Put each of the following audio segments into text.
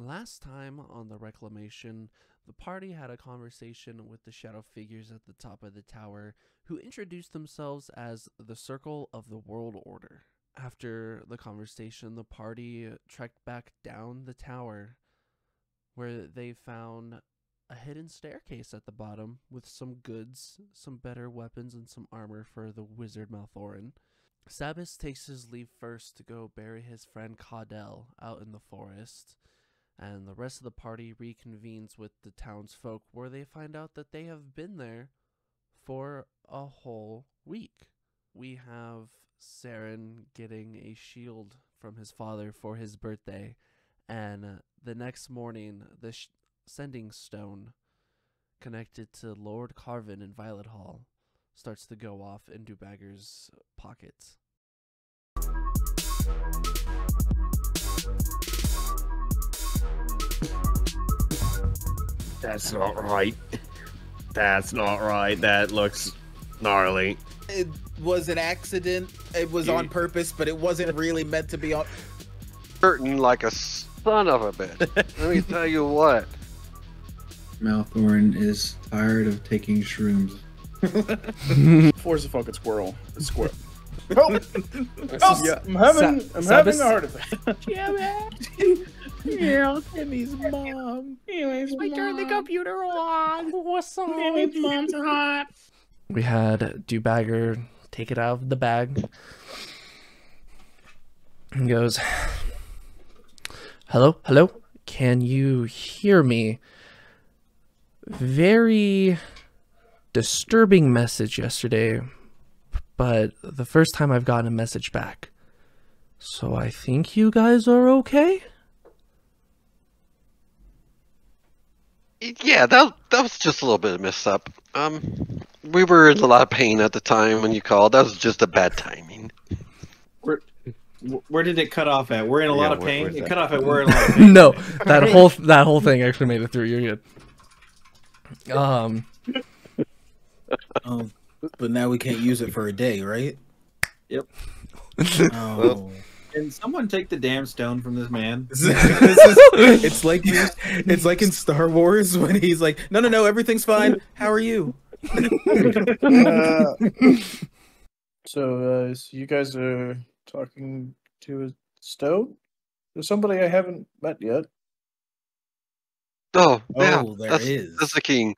Last time on the Reclamation, the party had a conversation with the shadow figures at the top of the tower, who introduced themselves as the Circle of the World Order. After the conversation, the party trekked back down the tower, where they found a hidden staircase at the bottom with some goods, some better weapons, and some armor for the wizard Maelthorin. Sabas takes his leave first to go bury his friend Caudel out in the forest, and the rest of the party reconvenes with the townsfolk, where they find out that they have been there for a whole week. We have Saren getting a shield from his father for his birthday, and the next morning, the sending stone connected to Lord Carvin in Violet Hall starts to go off in Dubbager's pockets. That's not right. That's not right. That looks gnarly. It was an accident. It was on purpose, but it wasn't really meant to be on. Hurting like a son of a bitch. Let me tell you what. Maelthorin is tired of taking shrooms. Force a fucking squirrel. A squirrel. Oh, yeah. I'm having a heart attack. Yeah, Timmy's mom. I turned the computer on. What's up? Timmy's mom's hot. We had Dubbager take it out of the bag and goes, hello, can you hear me? Very disturbing message yesterday, but the first time I've gotten a message back. So I think you guys are okay? Yeah, that was just a little bit of mess up. We were in a lot of pain at the time when you called. That was just a bad timing. Where did it cut off at? We're in a lot of pain. It cut off at we're in a lot of pain. No, that whole thing actually made it through. You're good. But now we can't use it for a day, right? Yep. Oh. Can someone take the damn stone from this man? It's like in Star Wars when he's like, no, everything's fine. How are you? So you guys are talking to a stone? There's somebody I haven't met yet. Oh, yeah. That's the king.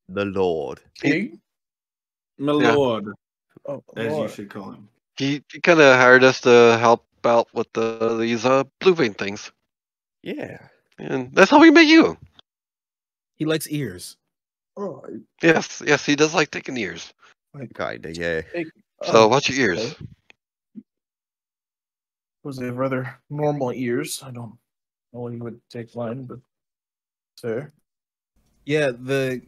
The Lord. King? My Lord. Oh, as Lord. you should call him. He kind of hired us to help out with these blue vein things. Yeah. And that's how we met you. He likes ears. Oh, Yes, he does like taking ears. Kinda, yeah. So watch your ears. Okay. Was they rather normal ears? I don't know when you would take mine, but fair. Yeah, the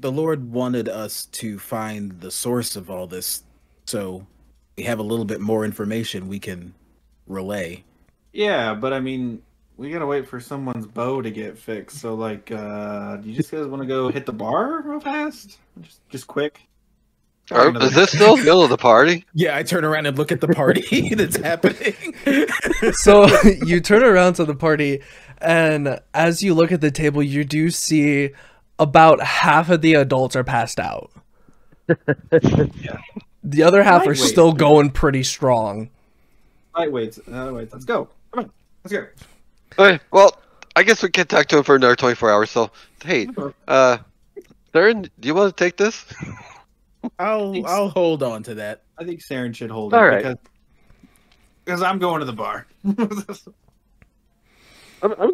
Lord wanted us to find the source of all this, so we have a little bit more information we can relay. Yeah, but I mean, we gotta wait for someone's bow to get fixed. So, like, do you just guys want to go hit the bar real fast? Just quick? Is this still the middle of the party? Yeah, I turn around and look at the party that's happening. So you turn around to the party, and as you look at the table, you do see about half of the adults are passed out. Yeah. The other half are still going pretty strong. Wait, let's go. Come on, let's go. Okay, well, I guess we can't talk to him for another 24 hours, so, hey, Saren, do you want to take this? I'll hold on to that. I think Saren should hold it. All right. Because I'm going to the bar. I'm going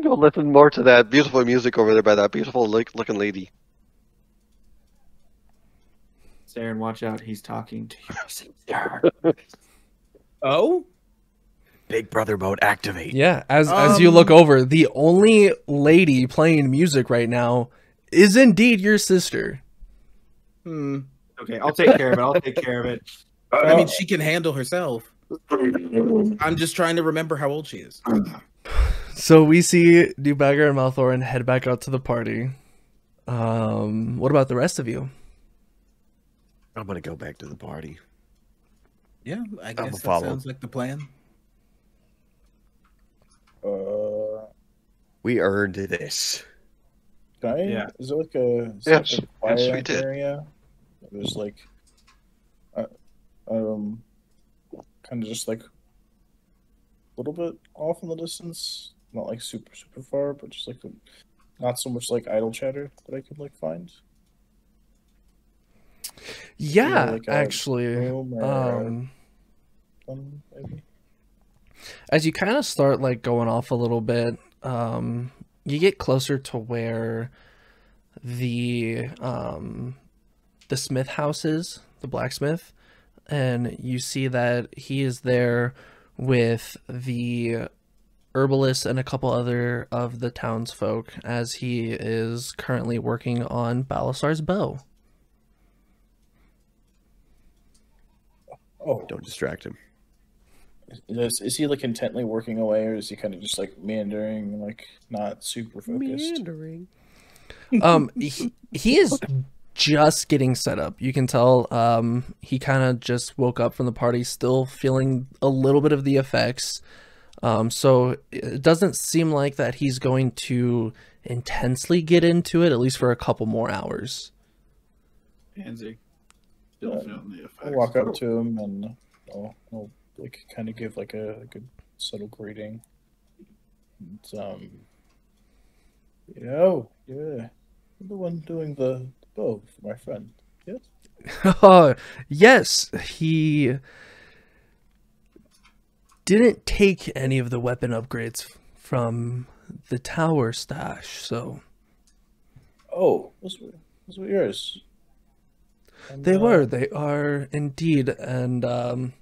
to listen more to that beautiful music over there by that beautiful looking lady. Saren, watch out. He's talking to your sister. Oh? Big brother mode activate. Yeah, as you look over, the only lady playing music right now is indeed your sister. Okay, I'll take care of it. I mean, she can handle herself. I'm just trying to remember how old she is. So we see Dubbager and Maelthorin head back out to the party. What about the rest of you? I'm gonna go back to the party. Yeah, I guess that follow. sounds like the plan. We earned this. Can I, Yeah. Is it like a, Yes. like a Yes, we quiet did. area? There's like, kind of just like a little bit off in the distance, not like super far, but just like not so much like idle chatter that I could like find. Yeah, like a actually. room or maybe. As you kind of start like going off a little bit, you get closer to where the smith house is, the blacksmith, and you see that he is there with the herbalist and a couple other of the townsfolk as he is currently working on Balasar's bow. Oh, Don't distract him. is he like intently working away, or is he kind of just like meandering, like not super focused? He is just getting set up. You can tell he kind of just woke up from the party, still feeling a little bit of the effects. So it doesn't seem like that he's going to intensely get into it, at least for a couple more hours. Pansy. Still feeling the effects. I'll walk up to him and I'll like kind of give like a good subtle greeting. And, yeah, you're the one doing the bow for my friend. Yes. Yes, he didn't take any of the weapon upgrades from the tower stash, so Oh, those were yours. And, they are indeed. And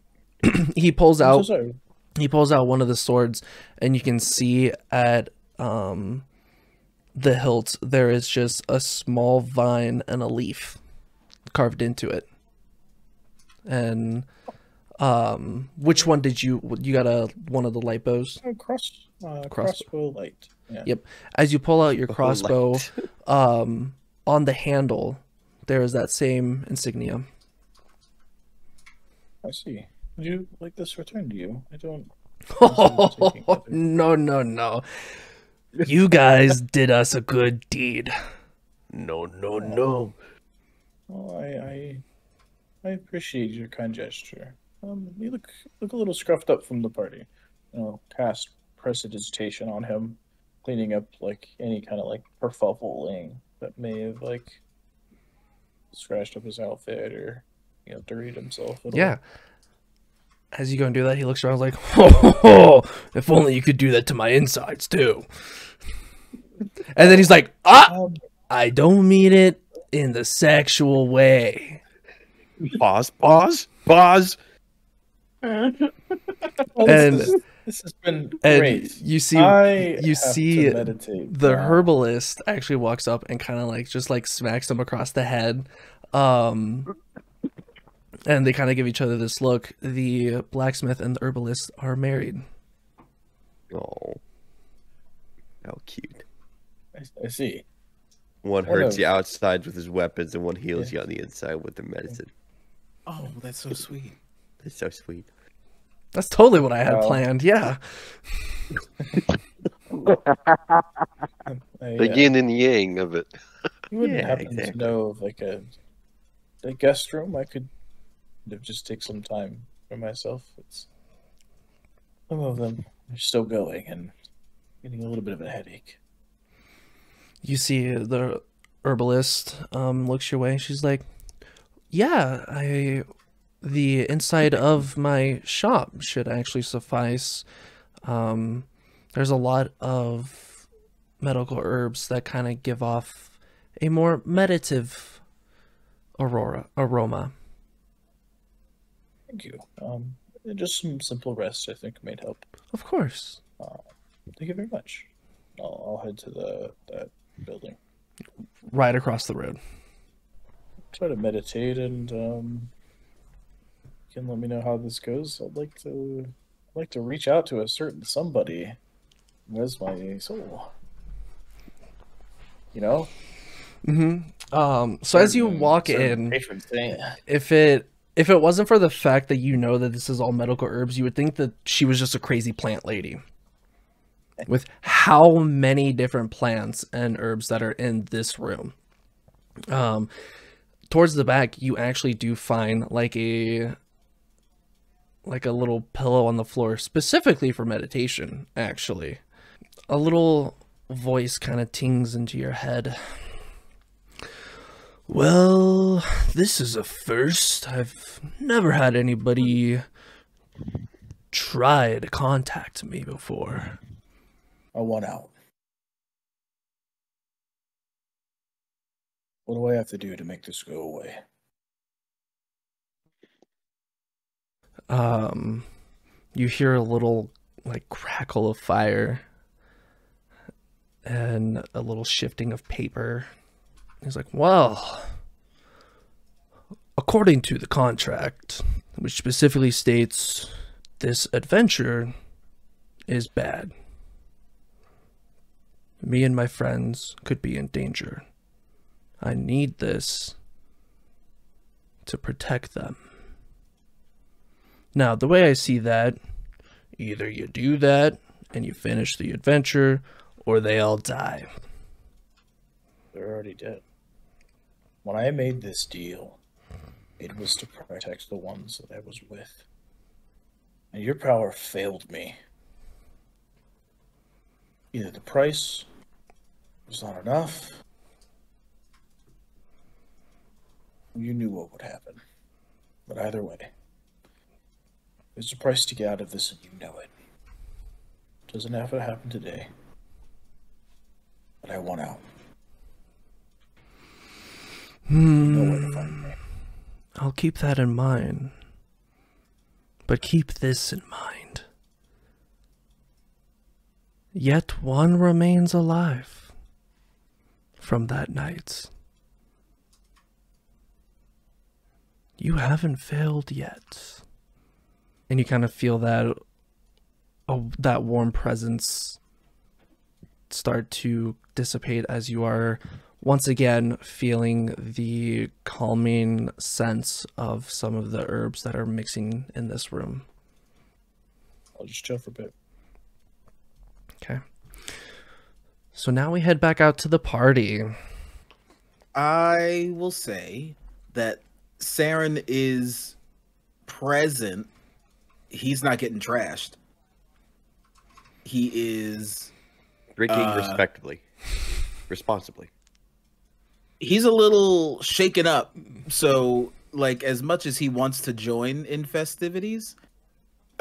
he pulls I'm so out sorry. one of the swords, and you can see at the hilt there is just a small vine and a leaf carved into it. And which one did you got? One of the light bows? Crossbow light. Yeah. Yep. As you pull out your crossbow, on the handle there is that same insignia. I see. Would you like this returned to you? I don't. No. You guys did us a good deed. No. Well, I appreciate your kind gesture. You look a little scruffed up from the party. Cast prestidigitation on him, cleaning up like any kind of like kerfuffling that may have like scratched up his outfit or dirtied himself. Yeah. As you go and do that, he looks around like, oh, if only you could do that to my insides too. And then he's like, I don't mean it in the sexual way. Pause. And this has been great. You see the herbalist actually walks up and kind of like just like smacks him across the head. And they kind of give each other this look. The blacksmith and the herbalist are married. Oh, how cute. I see. One hurts you outside with his weapons, and one heals you on the inside with the medicine. Oh, that's so sweet. That's so sweet. That's totally what I had planned. Yeah. The yin and yang of it. You wouldn't happen to know of like a guest room I could just take some time for myself? Some of them are still going and getting a little bit of a headache. You see the herbalist looks your way. She's like, yeah, the inside of my shop should actually suffice. There's a lot of medical herbs that kind of give off a more meditative aroma. Thank you. Just some simple rest, I think, might help. Of course. Thank you very much. I'll head to that building. Right across the road. Try to meditate, and you can let me know how this goes. I'd like to reach out to a certain somebody. Where's my soul? So as you walk in, if it wasn't for the fact that that this is all medical herbs, you would think that she was just a crazy plant lady. with how many different plants and herbs that are in this room. Towards the back, you actually do find like a little pillow on the floor specifically for meditation, actually. A little voice kind of tings into your head. Well, this is a first. I've never had anybody try to contact me before. I want out. What do I have to do to make this go away? You hear a little like crackle of fire and a little shifting of paper. He's like, well, according to the contract, which specifically states this adventure is bad. Me and my friends could be in danger. I need this to protect them. Now, the way I see that, either you do that and you finish the adventure, or they all die. They're already dead. When I made this deal, it was to protect the ones that I was with. And your power failed me. Either the price was not enough, you knew what would happen. But either way, there's a price to get out of this, and you know it. Doesn't have to happen today. But I want out. You know where to find me. I'll keep that in mind. But keep this in mind. Yet one remains alive from that night. You haven't failed yet. And you kind of feel that that warm presence start to dissipate as you are once again feeling the calming sense of some of the herbs that are mixing in this room. I'll just chill for a bit. Okay. So now we head back out to the party. I will say that Saren is present. He's not getting trashed. He is Drinking responsibly. He's a little shaken up. So, like, as much as he wants to join in festivities,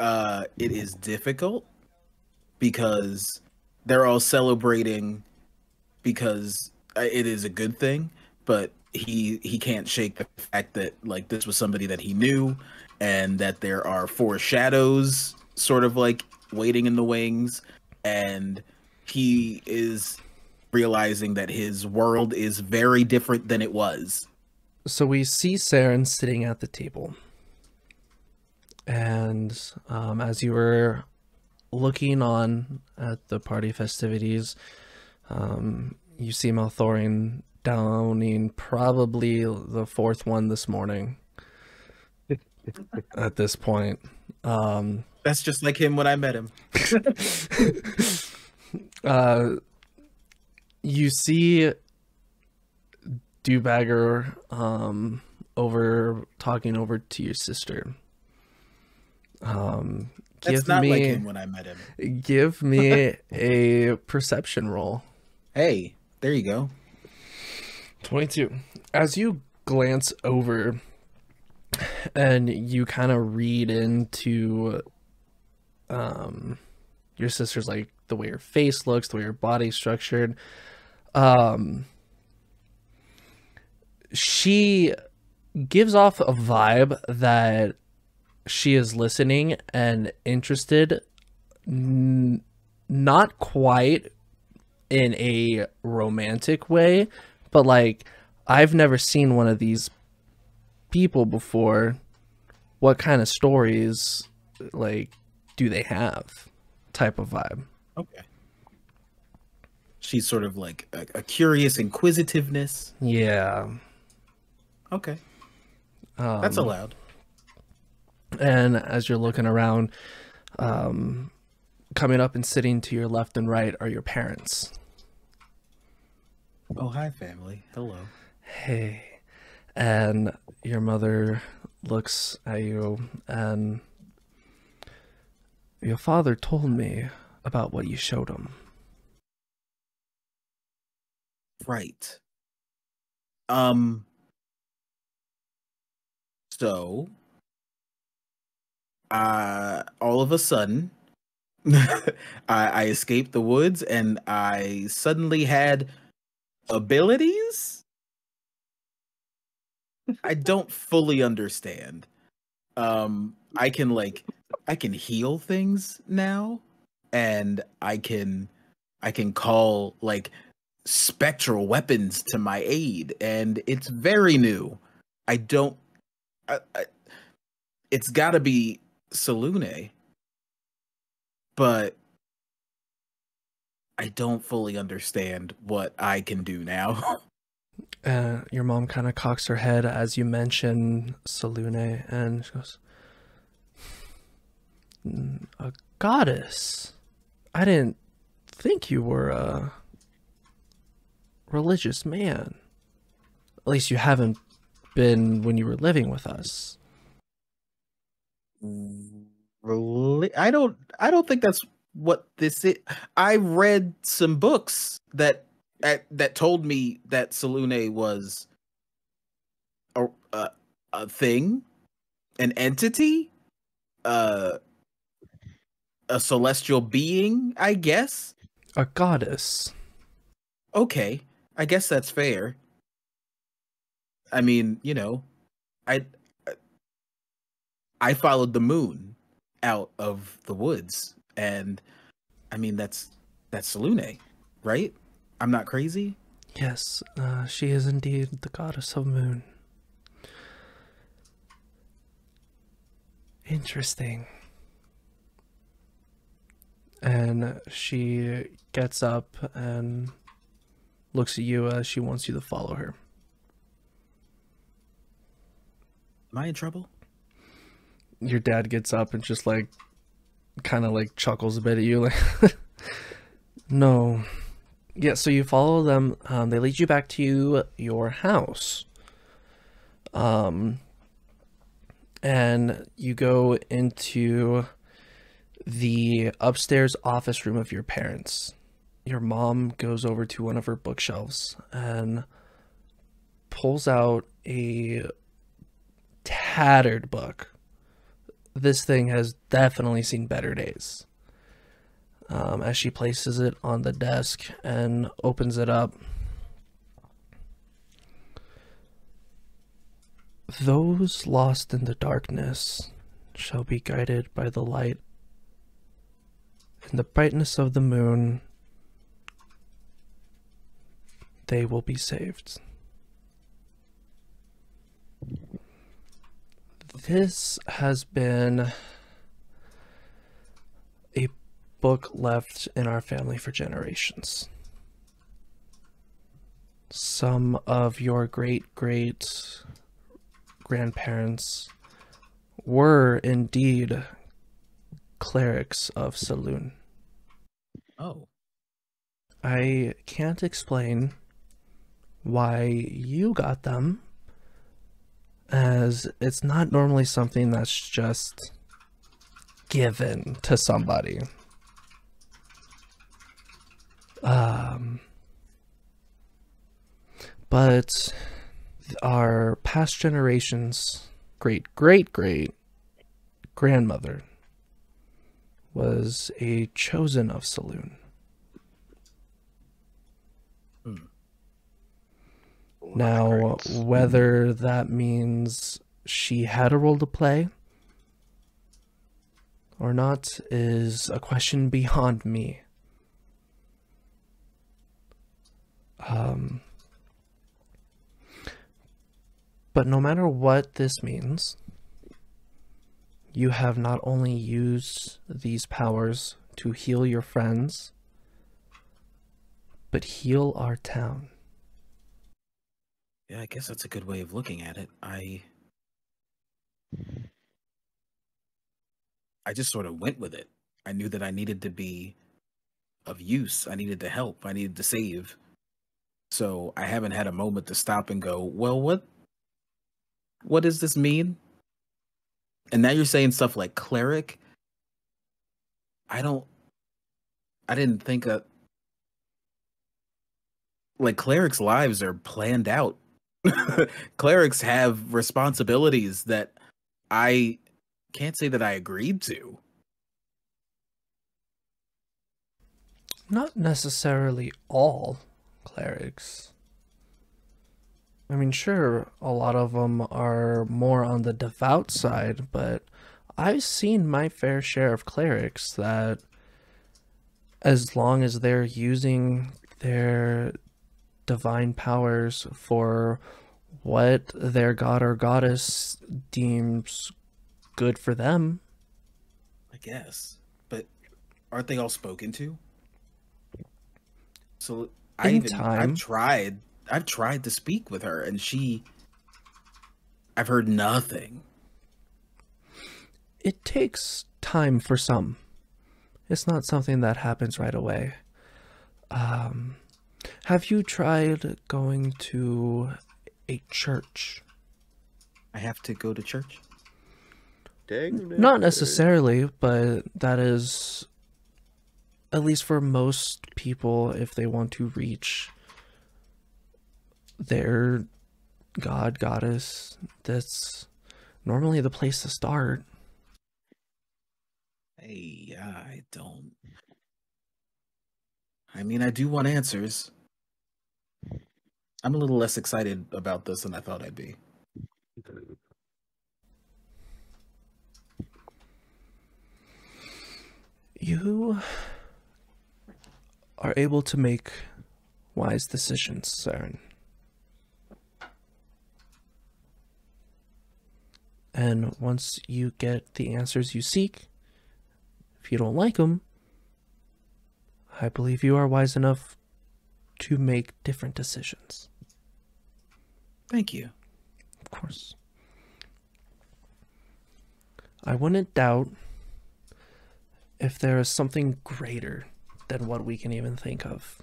it is difficult because they're all celebrating because it is a good thing, but he can't shake the fact that, like, this was somebody that he knew and that there are 4 shadows sort of like waiting in the wings, and he is realizing that his world is very different than it was. So we see Saren sitting at the table. And as you were looking on at the party festivities, you see Maelthorin downing probably the 4th one this morning at this point. That's just like him when I met him. You see Dubbager talking over to your sister. That's not like him when I met him. Give me a perception roll. Hey, there you go. 22. As you glance over and you kind of read into your sister's, like, the way her face looks, the way her body's structured, she gives off a vibe that she is listening and interested, not quite in a romantic way, but like, I've never seen one of these people before. What kind of stories, like, do they have? Type of vibe. Okay. She's sort of like a curious inquisitiveness. Yeah. Okay. That's allowed. And as you're looking around, kind coming up and sitting to your left and right are your parents. Oh, hi, family. Hello. Hey. And your mother looks at you, and your father told me about what you showed him. Right. So, all of a sudden, I escaped the woods, and I suddenly had abilities? I don't fully understand. I can heal things now, and I can call like spectral weapons to my aid, and it's very new. I don't it's got to be Salune, but I don't fully understand what I can do now. Your mom kind of cocks her head as you mention Salune, and she goes, a goddess? I didn't think you were a religious man. At least you haven't been when you were living with us. I don't think that's what this is. I read some books that told me that Salune was a thing, an entity, a celestial being, I guess. A goddess. Okay, I guess that's fair. I mean, I followed the moon out of the woods, and I mean that's Salune, right? I'm not crazy. Yes, she is indeed the goddess of moon. Interesting. And she gets up and looks at you as she wants you to follow her. Am I in trouble? Your dad gets up and just like kind of like chuckles a bit at you, like no. Yeah, so you follow them. They lead you back to your house. And you go into the upstairs office room of your parents. Your mom goes over to one of her bookshelves and pulls out a tattered book. This thing has definitely seen better days. As she places it on the desk and opens it up, those lost in the darkness shall be guided by the light. In the brightness of the moon, they will be saved. This has been a book left in our family for generations. Some of your great grandparents were indeed clerics of Saloon. Oh. I can't explain why you got them, as it's not normally something that's just given to somebody. But our past generations, great grandmother was a chosen of Saloon. Now, whether that means she had a role to play or not is a question beyond me. But no matter what this means, you have not only used these powers to heal your friends, but heal our town. Yeah, I guess that's a good way of looking at it. I just sort of went with it. I knew that I needed to be of use. I needed to help. I needed to save. So I haven't had a moment to stop and go, well, what does this mean? And now you're saying stuff like cleric. I didn't think that, like, clerics' lives are planned out. Clerics have responsibilities that I can't say that I agreed to. Not necessarily all clerics. I mean, sure, a lot of them are more on the devout side, but I've seen my fair share of clerics that, as long as they're using their divine powers for what their god or goddess deems good for them. I guess. But aren't they all spoken to? So I've tried to speak with her, and I've heard nothing. It takes time for some. It's not something that happens right away. Have you tried going to a church? I have to go to church? Not necessarily, but that is, at least for most people, if they want to reach their god, goddess, that's normally the place to start. Hey, I mean, I do want answers. I'm a little less excited about this than I thought I'd be. You are able to make wise decisions, Saren. And once you get the answers you seek, if you don't like them, I believe you are wise enough to make different decisions. Thank you. Of course. I wouldn't doubt if there is something greater than what we can even think of.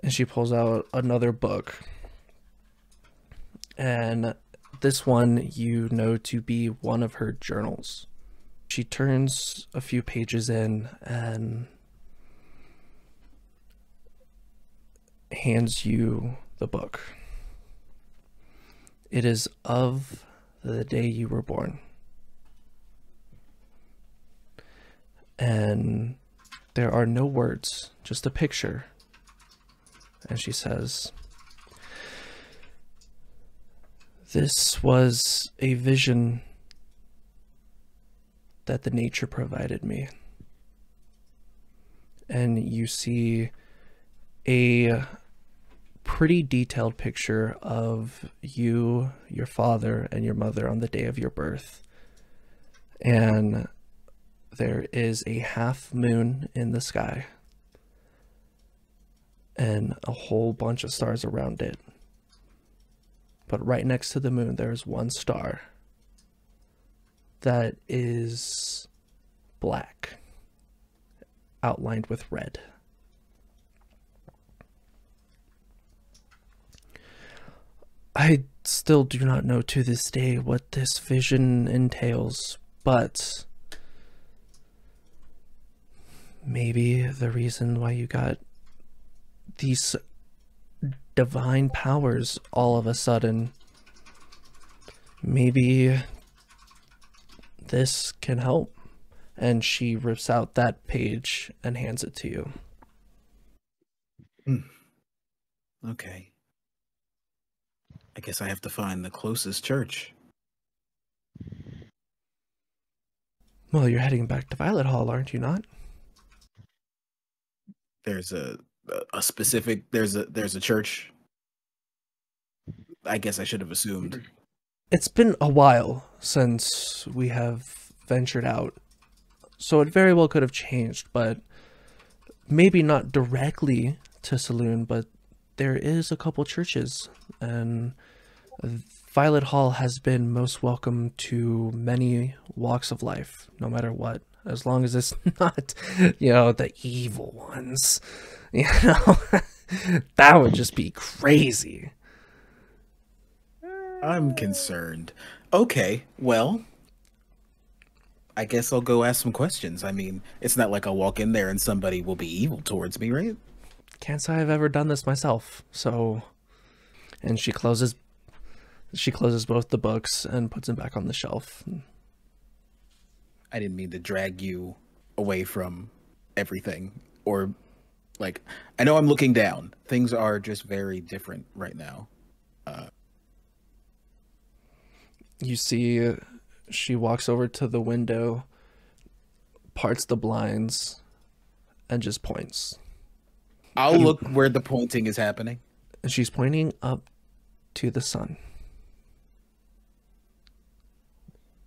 And she pulls out another book. And this one you know to be one of her journals. She turns a few pages in and hands you the book. It is of the day you were born. And there are no words, just a picture. And she says, "This was a vision that the nature provided me." And you see a pretty detailed picture of you, your father, and your mother on the day of your birth. And there is a half moon in the sky and a whole bunch of stars around it. But right next to the moon, there's one star that is black, outlined with red. I still do not know to this day what this vision entails, but maybe the reason why you got these divine powers all of a sudden, maybe this can help. And she rips out that page and hands it to you. Okay. I guess I have to find the closest church. Well, you're heading back to Violet Hall, aren't you not? There's a specific there's a church. I guess I should have assumed. It's been a while since we have ventured out, so it very well could have changed, but maybe not directly to Saloon, but there is a couple churches, and Violet Hall has been most welcome to many walks of life, no matter what. As long as it's not, the evil ones. That would just be crazy. I'm concerned. Okay, well, I guess I'll go ask some questions. I mean, it's not like I'll walk in there and somebody will be evil towards me, right? Can't say I've ever done this myself, so... And she closes both the books and puts them back on the shelf. I didn't mean to drag you away from everything. Or, I know I'm looking down. Things are just very different right now. You see, she walks over to the window, parts the blinds, and just points. I'll look where the pointing is happening. And she's pointing up to the sun.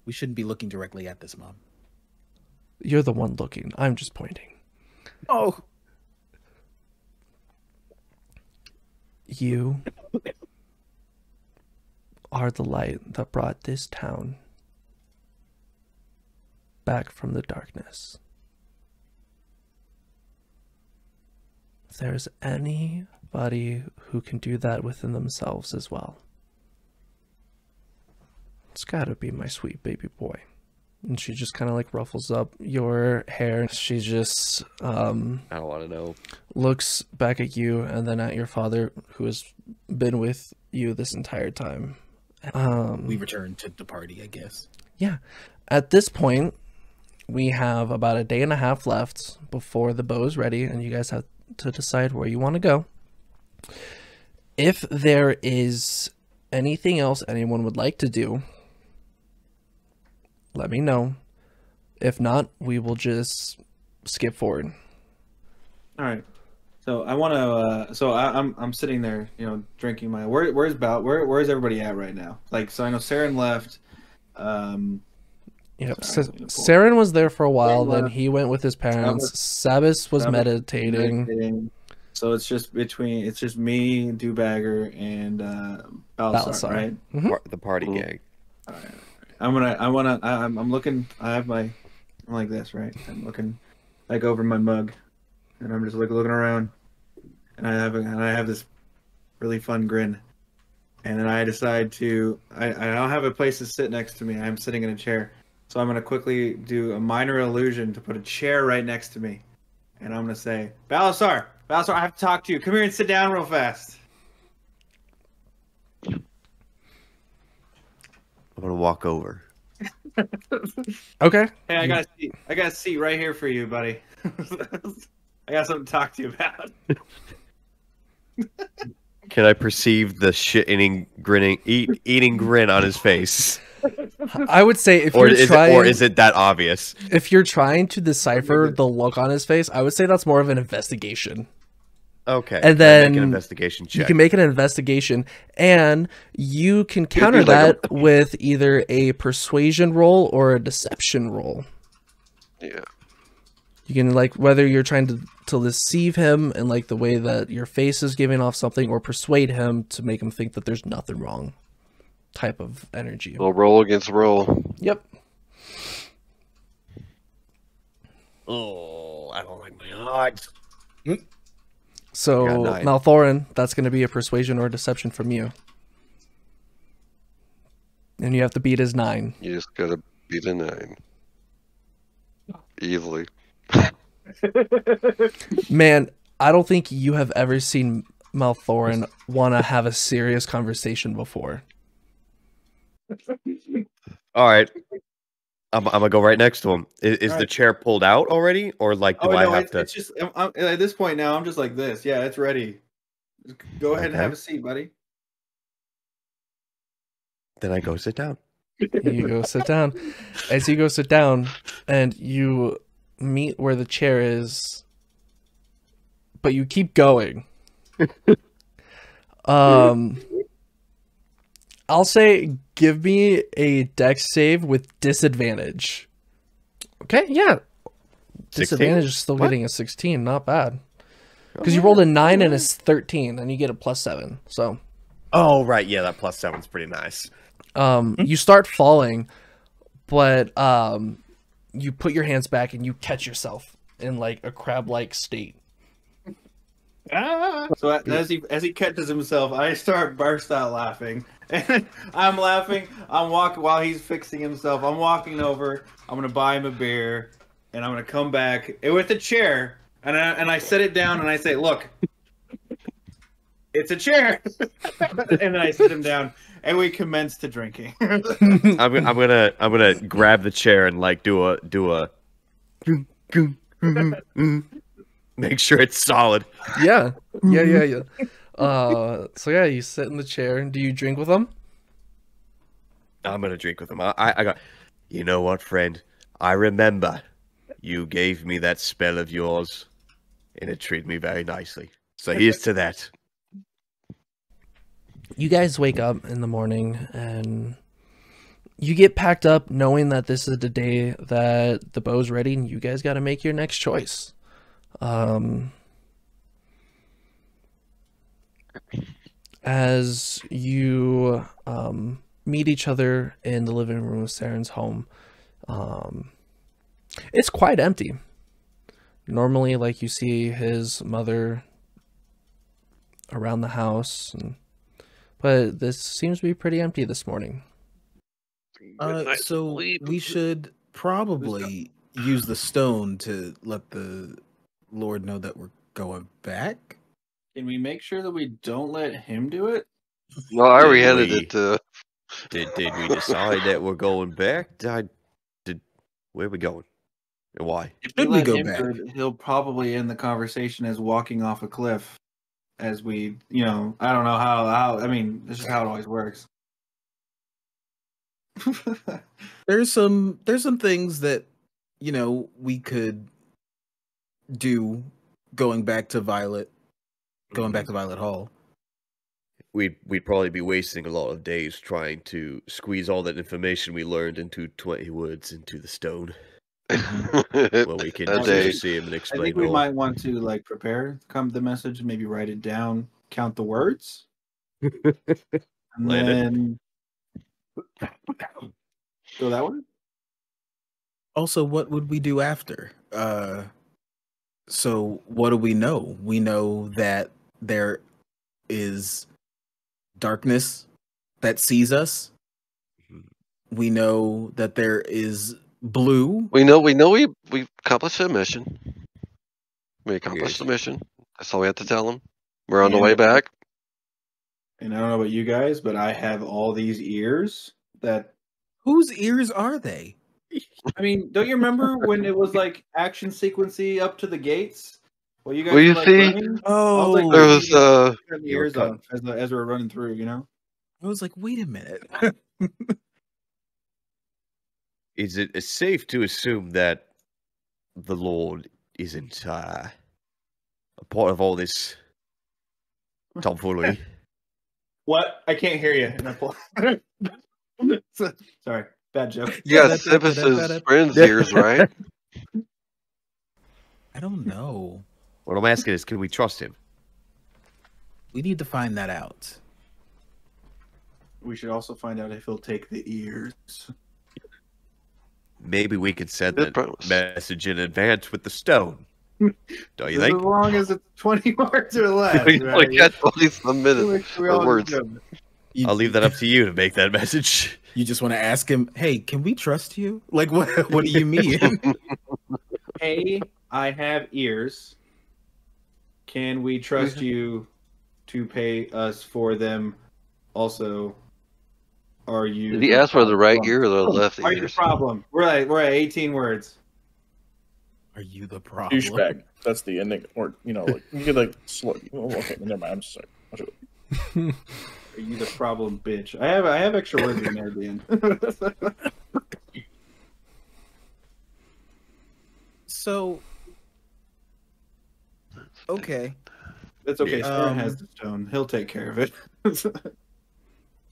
We shouldn't be looking directly at this, Mom. You're the one looking. I'm just pointing. Oh. You are the light that brought this town back from the darkness. If there's anybody who can do that within themselves as well, it's gotta be my sweet baby boy. And she just kind of ruffles up your hair. She just I don't want to know. looks back at you and then at your father, who has been with you this entire time. We return to the party, I guess. Yeah. At this point, we have about a day and a half left before the bow is ready, and you guys have to decide where you want to go. If there is anything else anyone would like to do, let me know. If not, we will just skip forward. All right. So I want to. I'm sitting there, drinking my. Where's everybody at right now? So I know Saren left. Yep. Sorry, Saren was there for a while. Saren Then left. he went with his parents. Sabas was meditating. So it's just me, Dubbager, and Balasar, right? Mm-hmm. The party gang. All right. I'm looking. I'm like this, right? I'm looking over my mug, and I'm just looking around, and I have this really fun grin, and then I decide to. I don't have a place to sit next to me. I'm sitting in a chair, so I'm gonna quickly do a minor illusion to put a chair right next to me, and I'm gonna say, Balasar, I have to talk to you. Come here and sit down real fast. I'm gonna walk over. Okay. Hey, I got a seat right here for you, buddy. I got something to talk to you about. Can I perceive the eating grin on his face? I would say if or is it that obvious? If you're trying to decipher the look on his face, I would say that's more of an investigation. Okay. And then make an investigation check. You can make an investigation, and you can counter that with either a persuasion roll or a deception roll. Yeah. You can whether you're trying to deceive him and the way that your face is giving off something, or persuade him to make him think that there's nothing wrong. Type of energy. Well, roll against roll. Yep. Oh, I don't like my odds. So, Maelthorin, that's going to be a persuasion or deception from you. And you have to beat his 9. You just gotta beat a 9. Easily. Man, I don't think you have ever seen Maelthorin want to have a serious conversation before. All right. I'm gonna go right next to him. Is the chair pulled out already, or do I have to? It's just at this point now. I'm just like this. Yeah, it's ready. Just go ahead and have a seat, buddy. Then I go sit down. You go sit down. As you go sit down, and you meet where the chair is, but you keep going. I'll say give me a dex save with disadvantage. Okay, yeah. 16? Disadvantage is still getting a 16, not bad. Because you rolled a 9 and a 13, and you get a +7. So Oh, right. Yeah, that +7's pretty nice. You start falling, but you put your hands back and you catch yourself in like a crab-like state. So as he catches himself, I burst out laughing. And I'm laughing. I'm walking while he's fixing himself. I'm walking over. I'm gonna buy him a beer, and I'm gonna come back with a chair. And I set it down and I say, "Look, it's a chair." And then I sit him down and we commence to drinking. I'm gonna grab the chair and like do a make sure it's solid. Yeah. So yeah, you sit in the chair. Do you drink with him? I'm gonna drink with him. I got. You know what, friend? I remember you gave me that spell of yours, and it treated me very nicely. So here's to that. You guys wake up in the morning and you get packed up knowing that this is the day that the bow's ready and you guys got to make your next choice. As you meet each other in the living room of Saren's home, it's quite empty. Normally, like, you see his mother around the house, but this seems to be pretty empty this morning. So we should probably use the stone to let the Lord know that we're going back. Can we make sure that we don't let him do it? No, I already handed it to. Did we decide that we're going back? Where are we going? And why? If we go back, he'll probably end the conversation as walking off a cliff. As we, I don't know how. I mean, this is how it always works. There's some things that we could do going back to Violet Hall. We'd probably be wasting a lot of days trying to squeeze all that information we learned into 20 words into the stone. Well, we can just see him and explain. I think we might want to prepare the message, maybe write it down, count the words, and then go that way. Also, what would we do after? So what do we know? We know that there is darkness that sees us. We know that there is blue. We know we accomplished the mission. We accomplished the mission. That's all we have to tell them. We're on the way back. And I don't know about you guys, but I have all these ears that... Whose ears are they? I mean, don't you remember when it was action sequency up to the gates? Well, you guys Well, you see, running? Oh, there was the ears off as we were running through. I was like, wait a minute. Is it safe to assume that the Lord isn't a part of all this tomfoolery? What? I can't hear you. Sorry, bad joke. Yeah, Sabas' friend's ears, right? I don't know. What I'm asking is, can we trust him? We need to find that out. We should also find out if he'll take the ears. Maybe we could send that message in advance with the stone. Don't you think? As long as it's 20 words or less. We right? got 20 minutes for words. I'll leave that up to you to make that message. You just want to ask him, hey, can we trust you? What do you mean? Hey, I have ears. Can we trust you to pay us for them? Also, are you... Did he ask for the right ear or the left ear? Are you the problem? We're at 18 words. Are you the problem? Douchebag. That's the ending. Or, you could slow. Oh, okay, never mind. I'm sorry. Are you the problem, bitch? I have extra words in there at the end. So, okay. That's okay. Saren has the stone. He'll take care of it.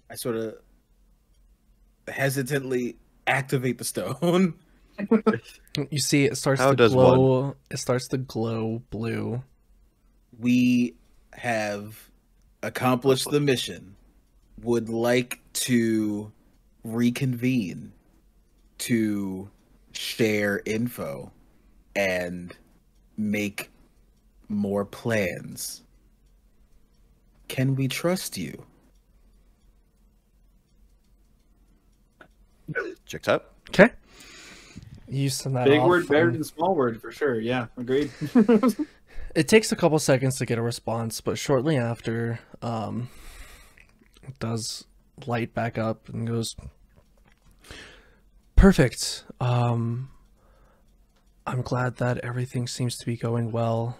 I sort of hesitantly activate the stone. You see, it starts to glow. It starts to glow blue. We have accomplished the mission. would like to reconvene to share info and make more plans. Can we trust you? Checks out. Okay. You send that Big off, word better and than small word for sure. Yeah, agreed. it takes a couple seconds to get a response, but shortly after, it does light back up and goes, perfect. I'm glad that everything seems to be going well.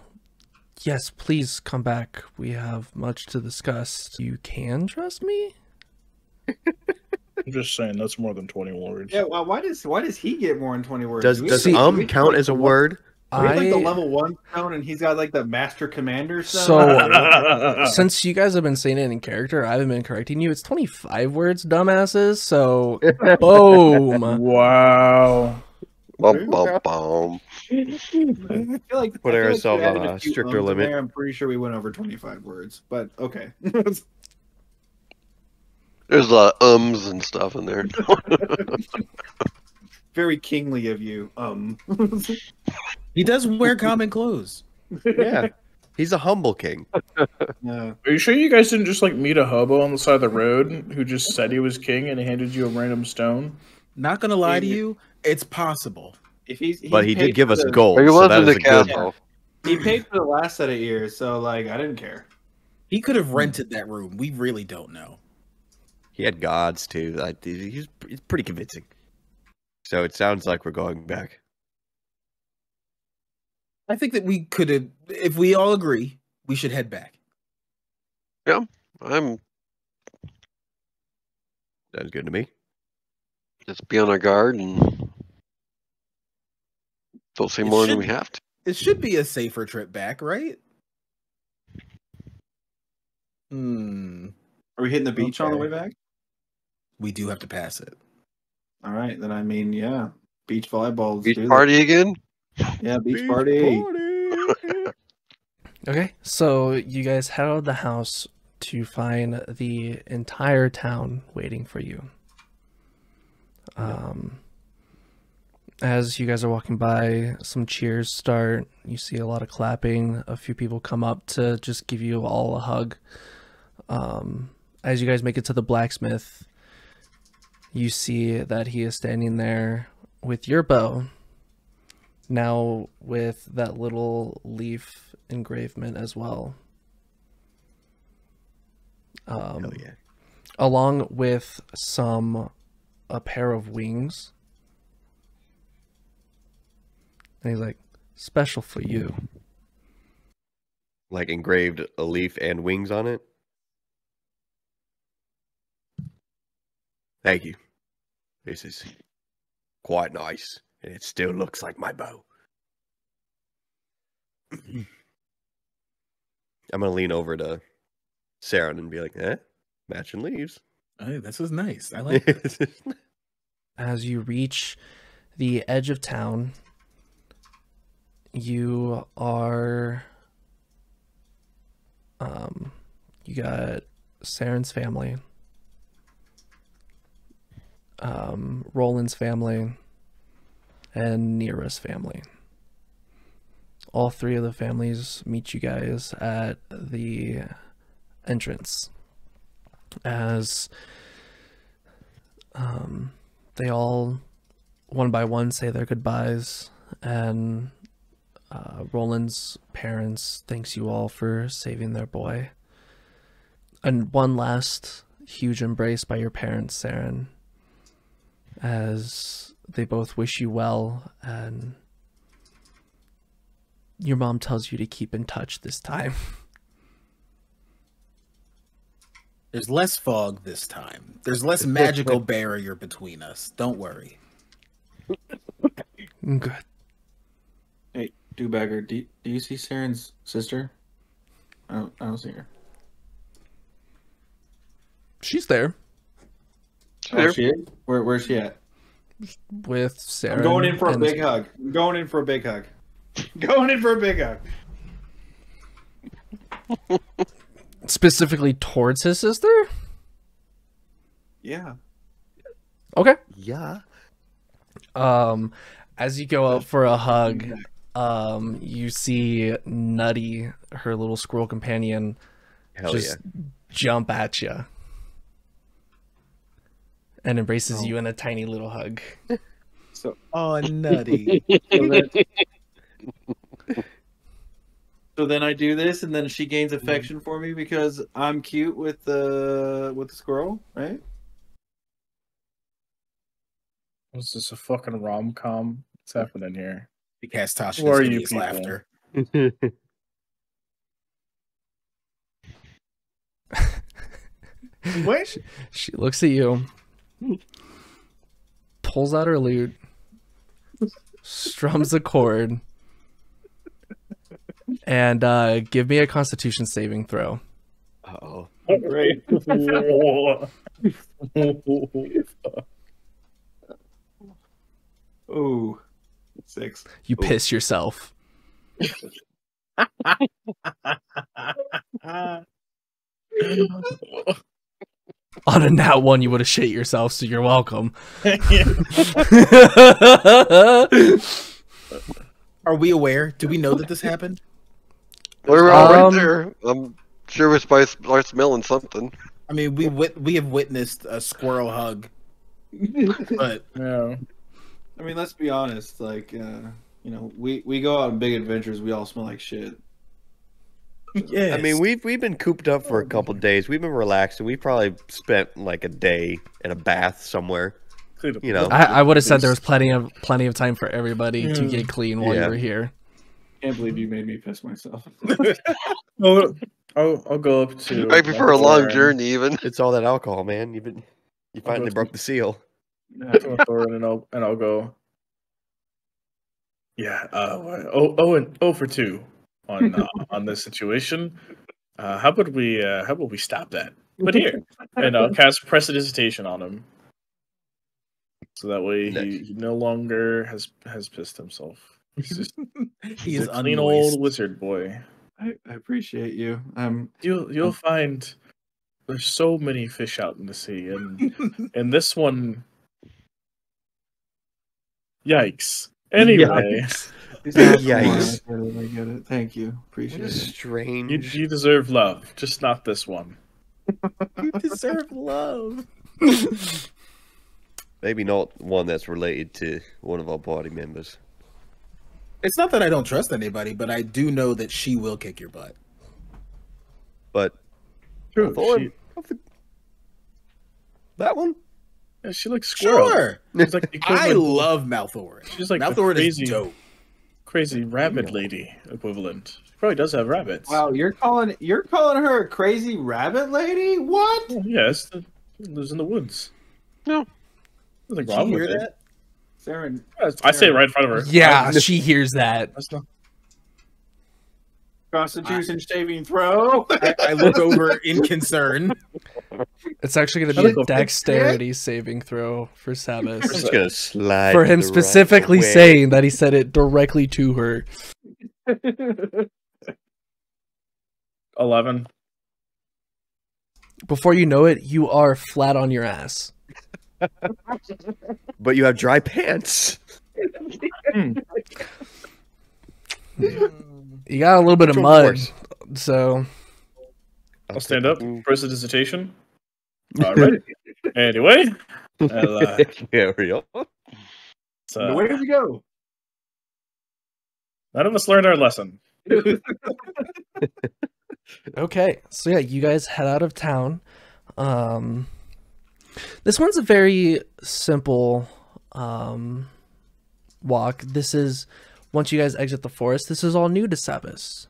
Yes, please come back. We have much to discuss. You can trust me? I'm just saying that's more than 20 words. Yeah, well, why does he get more than 20 words? Does Do we- does do we count like as a the word? We have like the level 1 stone, and he's got like the master commander stone. So, since you guys have been saying it in character, I haven't been correcting you. It's 25 words, dumbasses. So, boom. Wow. Bum, bum, bum. I feel like Put I feel ourselves we on added a few stricter ums in limit. there. I'm pretty sure we went over 25 words, but okay. There's a lot of ums and stuff in there. Very kingly of you. He does wear common clothes. Yeah, he's a humble king. Yeah. Are you sure you guys didn't just like meet a hobo on the side of the road who just said he was king and handed you a random stone? Not gonna lie to you, it's possible. If he's But he paid did give for us the- gold, He so was that in is the a good. castle. He paid for the last set of ears, so like I didn't care. He could have rented that room. We really don't know. He had gods too. He's pretty convincing. So it sounds like we're going back. I think that we could have, if we all agree, we should head back. I'm Sounds good to me. just be on our guard and don't say It more than should- we have to. It should be a safer trip back, right? Are we hitting the beach on the Okay. way back? We do have to pass it. All right, then I mean, yeah, beach volleyball. let's Beach do this. party again? Yeah, beach party. Okay, so you guys head out of the house to find the entire town waiting for you. As you guys are walking by, some cheers start. You see a lot of clapping. A few people come up to just give you all a hug. As you guys make it to the blacksmith, you see that he is standing there with your bow, now with that little leaf engravement as well. Hell yeah. Along with a pair of wings. And he's like, special for you. Like engraved a leaf and wings on it. Thank you. This is quite nice, and it still looks like my bow. I'm gonna lean over to Saren and be like, matching leaves. Hey, this is nice. I like it. As you reach the edge of town, you are, you got Saren's family, Roland's family, and Nira's family. All three of the families meet you guys at the entrance as they all one by one say their goodbyes, and Roland's parents thanks you all for saving their boy. And one last huge embrace by your parents, Saren, as they both wish you well, and your mom tells you to keep in touch this time. There's less fog this time. There's less magical barrier between us. Don't worry. Good. Hey, Dubbager, do you see Saren's sister? I don't see her. She's there Oh, she is? Where's she at? with Saren. I'm going in for a and- big hug. I'm going in for a big hug. Going in for a big hug. Specifically towards his sister? Yeah. Okay. Yeah. As you go out for a hug, you see Nutty, her little squirrel companion, Hell just jump at you and embraces you in a tiny little hug. So, Oh, Nutty. so then I do this, and then she gains affection for me because I'm cute with the squirrel, right? Was this a fucking rom-com? What's happening here? He cast Tasha's Who are you hideous people? laughter. Wait. She looks at you, pulls out her lute, strums a chord, and give me a Constitution saving throw. Uh-oh. Right. Ooh, 6. You piss yourself. On a nat 1, you would have shit yourself, so you're welcome. Are we aware? Do we know that this happened? We're all right there. I'm sure we're smelling something. I mean, we have witnessed a squirrel hug, but Yeah. I mean, let's be honest. Like, we go out on big adventures. We all smell like shit. yeah. I mean, we've been cooped up for a couple days. We've been relaxing. We probably spent like a day in a bath somewhere. You know, I would have said there was plenty of time for everybody to get clean while you were here. Can't believe you made me piss myself. I'll go up to Right before a long journey, even. it's all that alcohol, man. You finally broke the seal. Maelthorin, and I'll go. Yeah. And 0 for 2 on this situation. How about we stop that? But here, and I'll cast Prestidigitation on him, so that way he no longer has pissed himself. He's just he's a clean unmoist. old wizard boy. I appreciate you. You'll find there's so many fish out in the sea, and this one, yikes. Anyway, Yikes. I get it. Thank you. Appreciate What a it. strange. you deserve love, just not this one. You deserve love. Maybe not one that's related to one of our party members. It's not that I don't trust anybody, but I do know that she will kick your butt. But True. Thorn, that one? She looks squirrel. Sure. She's like the I equivalent- love Maelthorin. She's like the Maelthorin is crazy, dope. crazy rabbit lady equivalent. She probably does have rabbits. Wow, you're calling her a crazy rabbit lady? What? Oh, yes, lives in the woods. No. Nothing Did you wrong hear with it. that? Saren. I say it right in front of her. Yeah, she hears that. That's not. Constitution saving throw. I look over in concern. It's actually going to be a dexterity saving throw for Sabas. We're just gonna slide For him the right specifically way. saying that he said it directly to her. 11. Before you know it, you are flat on your ass. But you have dry pants. You got a little bit of Which mud, one's so I'll stand up. Prestidigitation. All right. Anyway, I'll, Carry on. Where did we go? none of us learned our lesson. okay. So yeah, you guys head out of town. This one's a very simple walk. This is once you guys exit the forest. This is all new to Sabas.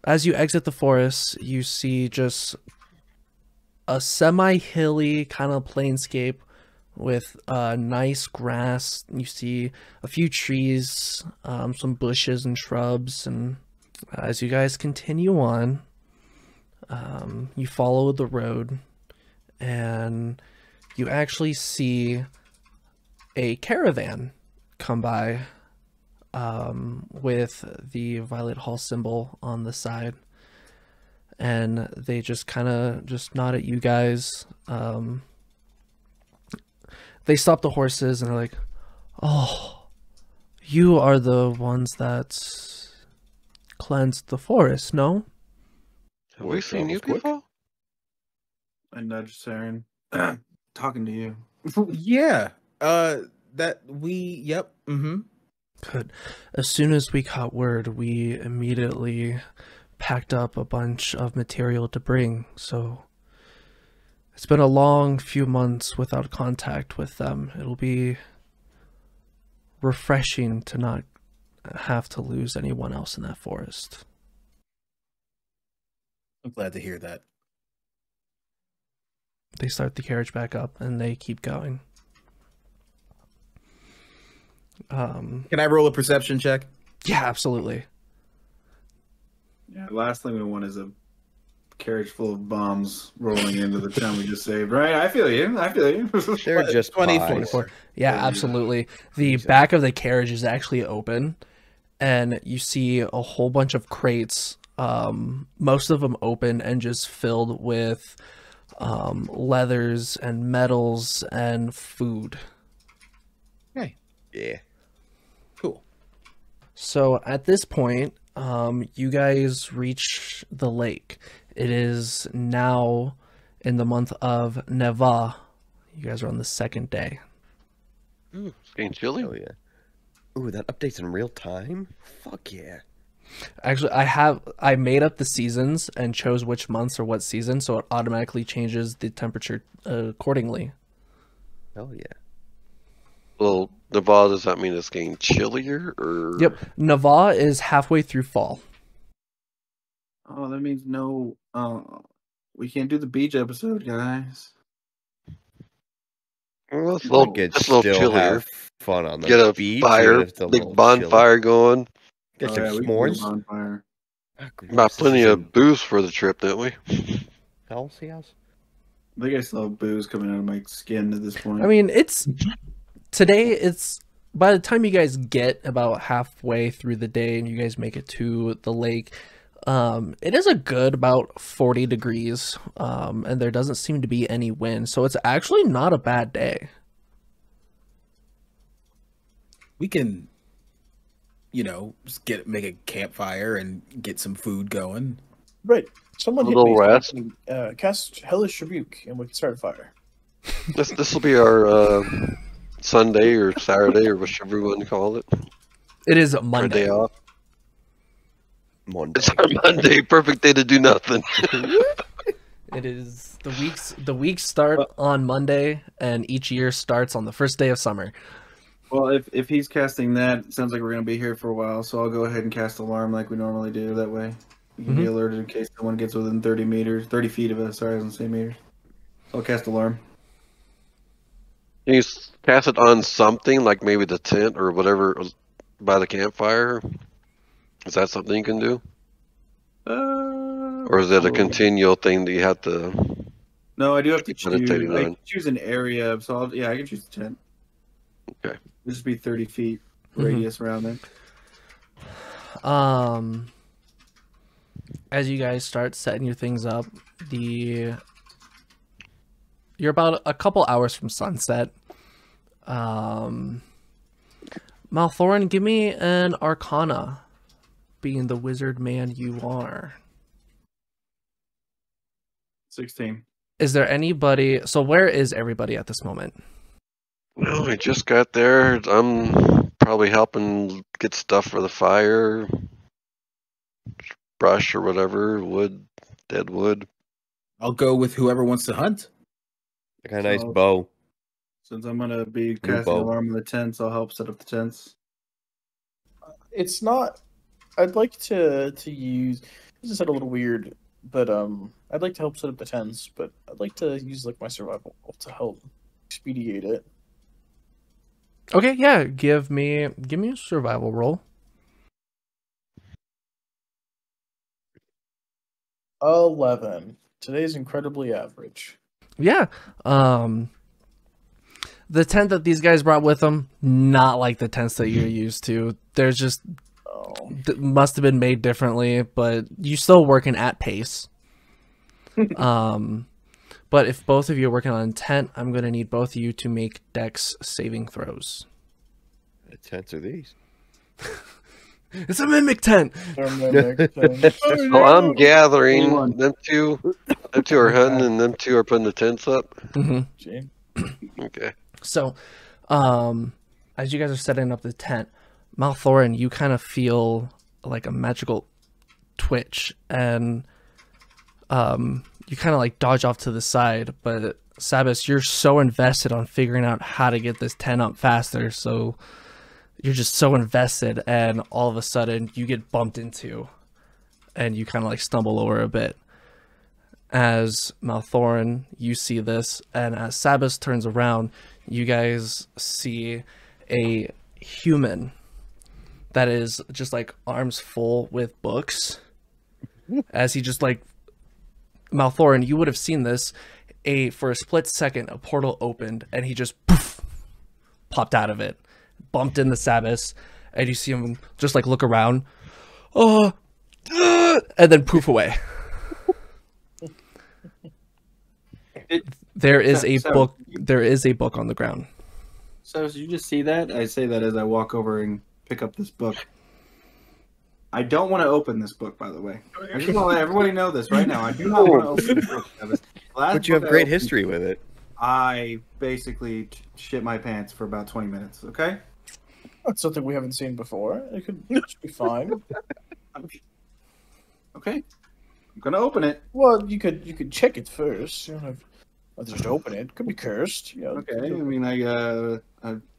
As you exit the forest, you see just a semi-hilly kind of plainscape with nice grass. You see a few trees, some bushes and shrubs, and as you guys continue on, you follow the road, and you actually see a caravan come by with the Violet Hall symbol on the side. and they just kind of just nod at you guys. They stop the horses and they're like, "Oh, you are the ones that cleansed the forest, no?" Have we seen you before? I nudge Saren. Talking to you. Yeah. Yep. Mm-hmm. Good. As soon as we got word, we immediately packed up a bunch of material to bring, so it's been a long few months without contact with them. It'll be refreshing to not have to lose anyone else in that forest. I'm glad to hear that. They start the carriage back up and they keep going. Can I roll a perception check? Yeah, absolutely. Yeah, the last thing we want is a carriage full of bombs rolling into the town we just saved, right? I feel you. They're just 24. Yeah, absolutely. The back of the carriage is actually open, and you see a whole bunch of crates, most of them open and just filled with leathers and metals and food. Okay. Yeah. Cool. So at this point, you guys reach the lake. It is now in the month of Neva. You guys are on the second day. Ooh, it's getting chilly. Oh yeah. Ooh, that updates in real time? Fuck yeah. Actually, I made up the seasons and chose which months or what season, so it automatically changes the temperature accordingly. Hell yeah. Well, Nevada, does that mean it's getting chillier, or? Yep, Neva is halfway through fall. Oh, that means no. We can't do the beach episode, guys. Well, it's a We'll little, get it's a little still chillier. have fun on the Get a beach. fire, even if it's a big little bonfire going. Get Oh, some yeah, we can do a s'mores. bonfire. Got plenty of booze for the trip, didn't we? Healthy house. I think I still have booze coming out of my skin at this point. I mean, it's by the time you guys get about halfway through the day and you guys make it to the lake, it is a good about 40 degrees, and there doesn't seem to be any wind, so it's actually not a bad day. We can, just make a campfire and get some food going. Right. Someone A hit little me. rest. Cast Hellish Rebuke, and we can start a fire. This will be our Sunday or Saturday or whichever you want to call it. It is Our Monday. day off. Monday. It's our Monday, perfect day to do nothing. It is the weeks start on Monday, and each year starts on the first day of summer. Well, if he's casting that, it sounds like we're going to be here for a while, so I'll go ahead and cast Alarm like we normally do. That way we can be alerted in case someone gets within 30 feet of us. Sorry, I was going to say meters. I'll cast Alarm. Can you cast it on something, like maybe the tent or whatever by the campfire? Is that something you can do? Or is it a continual thing that you have to... No, I do have to Keep meditating choose. I on. can choose an area, so I can choose the tent. Okay. This would be 30 feet radius around it. As you guys start setting your things up, you're about a couple hours from sunset. Maelthorin, give me an Arcana, being the wizard man you are. 16. Is there anybody? So where is everybody at this moment? Well, we just got there. I'm probably helping get stuff for the fire. Brush or whatever. Wood. Dead wood. I'll go with whoever wants to hunt. I got a nice So- bow. Since I'm going to be casting bow. Alarm on the tents, I'll help set up the tents. It's not. I'd like to use. This is a little weird, but I'd like to help set up the tents, but I'd like to use my survival to help expedite it. Okay, yeah. Give me a survival roll. 11. Today's incredibly average. Yeah. The tent that these guys brought with them, not like the tents that you're used to. There's just Oh. must have been made differently, but you still working at pace. But if both of you are working on intent, I'm going to need both of you to make Dex saving throws. What tents are these? It's a mimic tent. So I'm gathering. 21. Them two are hunting, and them two are putting the tents up. Okay. So, as you guys are setting up the tent, Maelthorin, you kind of feel like a magical twitch, and you kind of like dodge off to the side. But Sabas, you're so invested on figuring out how to get this tent up faster, so you're just so invested, and all of a sudden you get bumped into, and you kind of like stumble over a bit. As Maelthorin, you see this, and as Sabas turns around, you guys see a human that is just like arms full with books. As he just like, Maelthorin, you would have seen this. For a split second, a portal opened, and he just poof, popped out of it, bumped into Sabas, and you see him just like look around, and then poof away. There is a book. There is a book on the ground. So did you just see that? I say that as I walk over and pick up this book. I don't want to open this book, by the way. I just want to let everybody know this right now. I do not want to open this book. But you have great history with it. I basically shit my pants for about 20 minutes, okay? That's something we haven't seen before. It should be fine. Okay. I'm going to open it. Well, you could check it first. You don't have just open it. Could be cursed. You know, Okay. I mean, I'm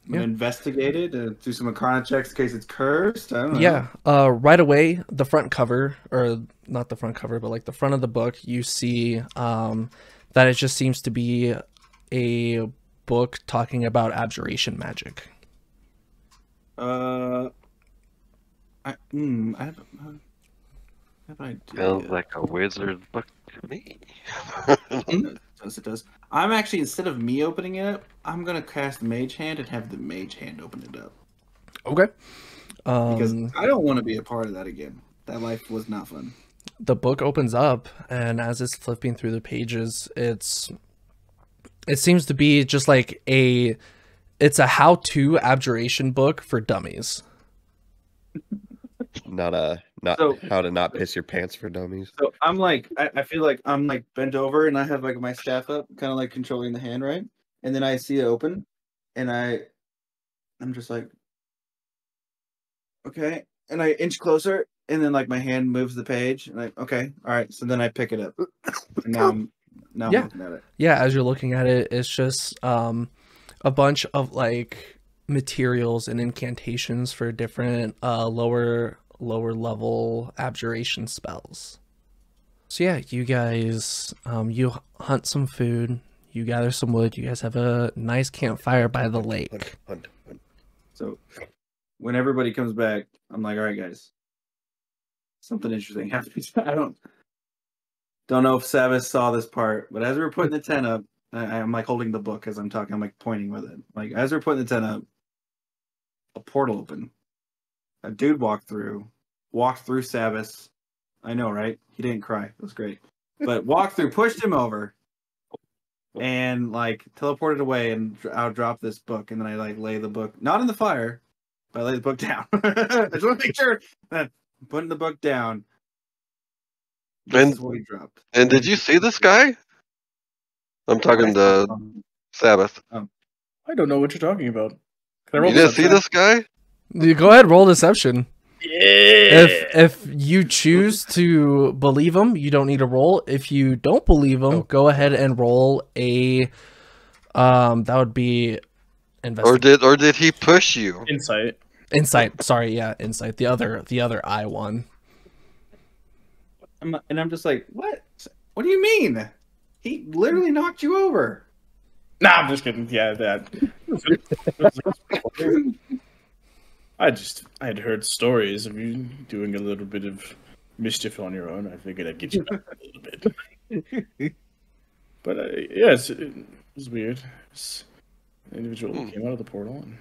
gonna investigate it, do some Arcana checks in case it's cursed. I don't know. Yeah. Right away, the front cover, or not the front cover, but like the front of the book, you see that it just seems to be a book talking about abjuration magic. I have an idea. Sounds like a wizard's book to me. It does. I'm actually, instead of me opening it up, I'm gonna cast Mage Hand and have the Mage Hand open it up. Okay. Because I don't want to be a part of that again. That life was not fun. The book opens up, and as it's flipping through the pages, it seems to be just like it's a how-to abjuration book for dummies. Not how to not piss your pants for dummies. So I'm like, I feel like I'm like bent over and I have like my staff up, kind of like controlling the hand, right? And then I see it open, and I'm just like, okay. And I inch closer, and then like my hand moves the page, and okay, all right. So then I pick it up, and now I'm looking at it. Yeah, as you're looking at it, it's just a bunch of like materials and incantations for different lower level abjuration spells. So yeah, you guys you hunt some food, you gather some wood, you guys have a nice campfire by the lake. Hunt. So when everybody comes back, I'm like, all right guys, something interesting happens. I don't know if Sabas saw this part, but as we were putting the tent up, I'm like holding the book as I'm talking, I'm like pointing with it. Like as we're putting the tent up, a portal opened. A dude walked through Sabas. I know, right? He didn't cry. It was great. But walked through, pushed him over, and like teleported away, and I'll drop this book, and then I like lay the book, not in the fire, but I lay the book down. I just want to make sure that I'm putting the book down. This is what he dropped. And did you see this guy? I'm talking to Sabbath. I don't know what you're talking about. You didn't see this guy? You go ahead, roll deception. Yeah. If you choose to believe him, you don't need to roll. If you don't believe him, go ahead and roll a that would be investigation. Or did he push you? Insight. Sorry, yeah, insight. The other I one. I'm just like, what? What do you mean? He literally knocked you over. Nah, I'm just kidding. Yeah, that. I had heard stories of you doing a little bit of mischief on your own. I figured I'd get you back a little bit. But yeah, it was weird. This individual came out of the portal. And...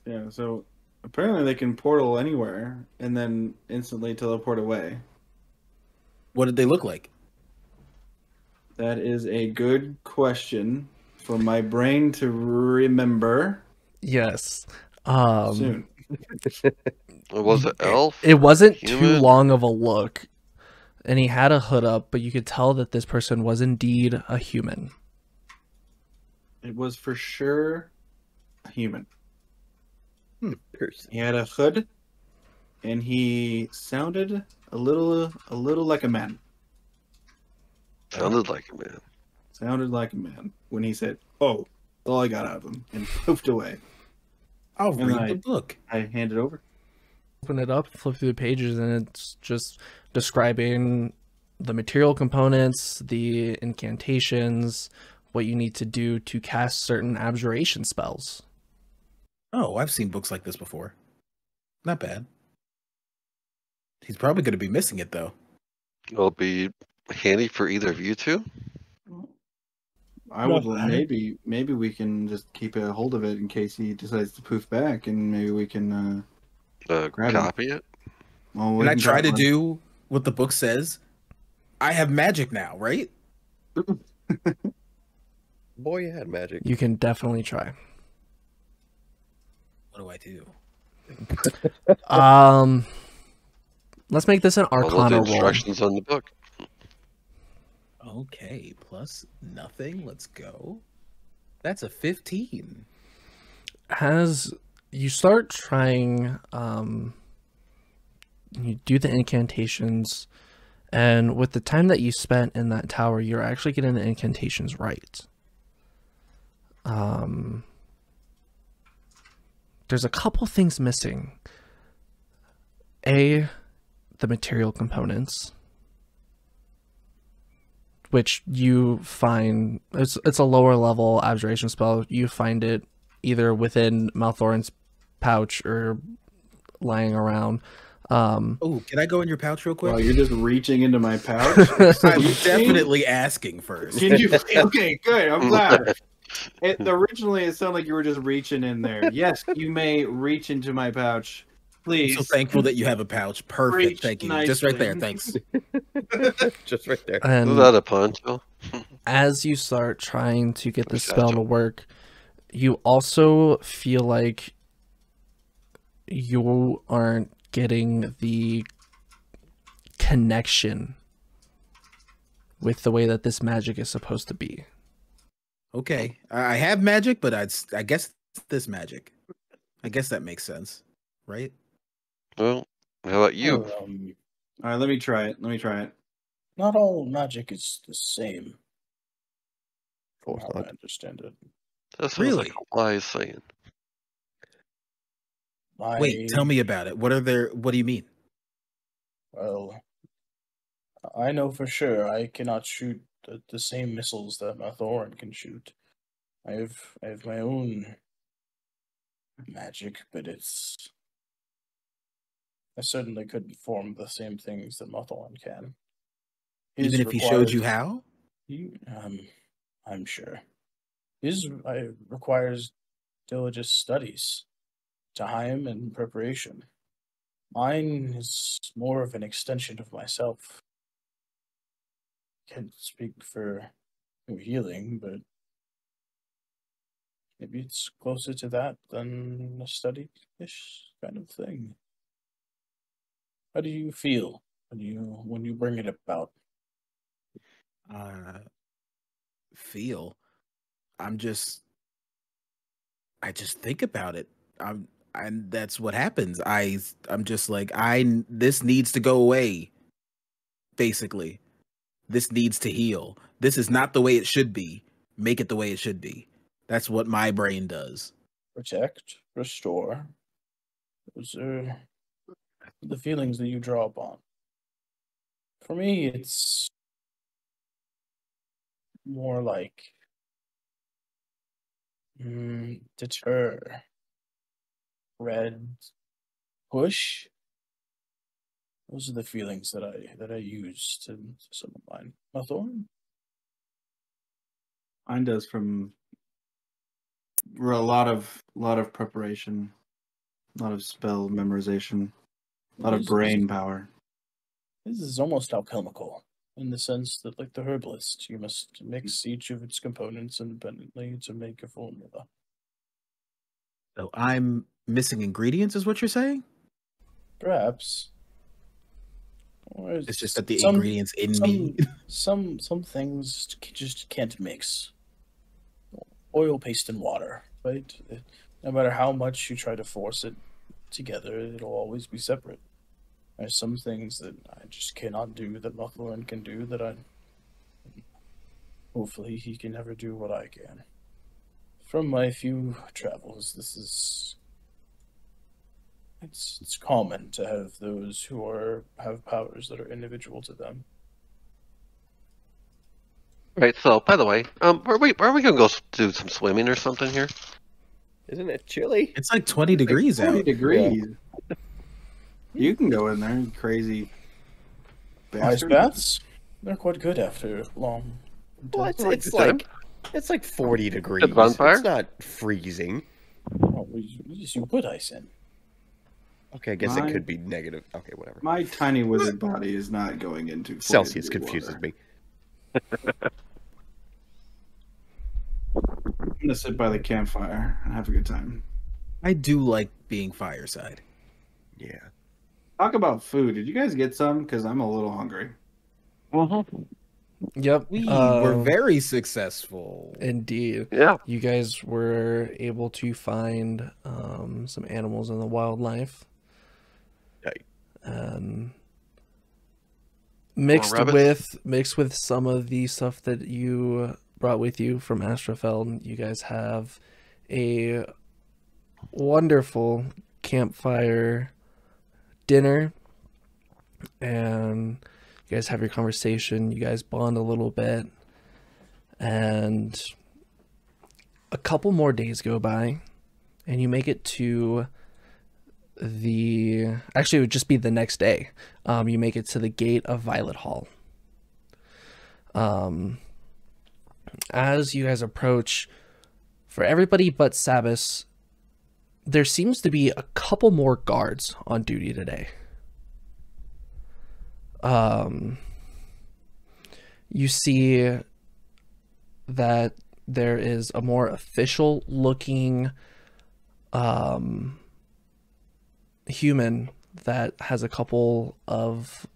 Yeah, so apparently they can portal anywhere and then instantly teleport away. What did they look like? That is a good question for my brain to remember Yes. soon. Was it elf? It wasn't too Human? long of a look, and he had a hood up, but you could tell that this person was indeed a human. It was for sure a human. Person. He had a hood, and he sounded a little like a man. Sounded like a man. Sounded like a man when he said, "Oh," that's all I got out of him, and poofed away. I'll And read the book. I hand it over. Open it up, flip through the pages, and it's just describing the material components, the incantations, what you need to do to cast certain abjuration spells. Oh, I've seen books like this before. Not bad. He's probably going to be missing it, though. It'll be handy for either of you two. I would maybe we can just keep a hold of it in case he decides to poof back, and maybe we can grab Copy it. Well, Can I try to do what the book says? I have magic now, right? Boy, you had magic. You can definitely try. What do I do? Let's make this an Follow the Arcana roll. instructions on the book. Okay, plus nothing. Let's go. That's a 15. As you start trying, you do the incantations, and with the time that you spent in that tower, you're actually getting the incantations right. There's a couple things missing. The material components, which you find, it's a lower level abjuration spell. You find it either within Maelthorin's pouch or lying around. Oh, can I go in your pouch real quick? Well, you're just reaching into my pouch. I'm definitely asking first. Can you? Okay, good. I'm glad. Originally, it sounded like you were just reaching in there. Yes, you may reach into my pouch. Please. I'm so thankful that you have a pouch. Perfect. Reach Thank you. nicely. Just right there. Thanks. Just right there. Is And that a poncho? as you start trying to get the spell to work, you also feel like you aren't getting the connection with the way that this magic is supposed to be. Okay. I have magic, but I guess this magic. I guess that makes sense, right? Well, how about you? All right, let me try it. Not all magic is the same. Of course How I not. understand it. That sounds Really? like a wise saying. Wait, tell me about it. What do you mean? Well, I know for sure I cannot shoot the same missiles that Maelthorin can shoot. I have my own magic, but I certainly couldn't form the same things that Maelthorin can. His Even if he showed you requires- how? I'm sure. His requires diligent studies, time, and preparation. Mine is more of an extension of myself. Can't speak for healing, but maybe it's closer to that than a study-ish kind of thing. How do you feel when you bring it about? Feel. I just think about it. And that's what happens. I'm just like, this needs to go away. Basically, this needs to heal. This is not the way it should be. Make it the way it should be. That's what my brain does. Protect, restore. Those are the feelings that you draw upon. For me, it's more like deter, red, push. Those are the feelings that I use to some of mine. Maelthorin? Mine does from a lot of preparation, a lot of spell memorization, a lot of brain power. This is almost alchemical. in the sense that, like the herbalist, you must mix each of its components independently to make a formula. So I'm missing ingredients, is what you're saying? Perhaps. Or It's just that the some- ingredients in me. Some things just can't mix. Oil, paste, and water, right? No matter how much you try to force it together, it'll always be separate. There's some things that I just cannot do that Maelthorin can do that I... Hopefully he can never do what I can. From my few travels, this is... It's common to have those who have powers that are individual to them. Right. So, by the way, are we gonna go do some swimming or something here? Isn't it chilly? It's like 20 degrees 20 out. degrees. You can go in there, you crazy Ice bastard. baths? They're quite good after long... Well, intense- it's like 40 degrees. At bonfire? It's not freezing. Oh, you put ice in. Okay, I guess My- it could be negative. Okay, whatever. My tiny wizard body is not going into 40 Celsius degree confuses water. me. I'm gonna sit by the campfire and have a good time. I do like being fireside. Yeah. Talk about food. Did you guys get some? Because I'm a little hungry. Yep. We were very successful. Indeed. Yeah. You guys were able to find some animals in the wildlife. Right. Mixed rabbits? with some of the stuff that you brought with you from Astrafeld, you guys have a wonderful campfire dinner, and you guys have your conversation. You guys bond a little bit, and a couple more days go by, and you make it to actually it would just be the next day. You make it to the gate of Violet Hall. As you guys approach, for everybody but Sabas, there seems to be a couple more guards on duty today. You see that there is a more official looking human that has a couple of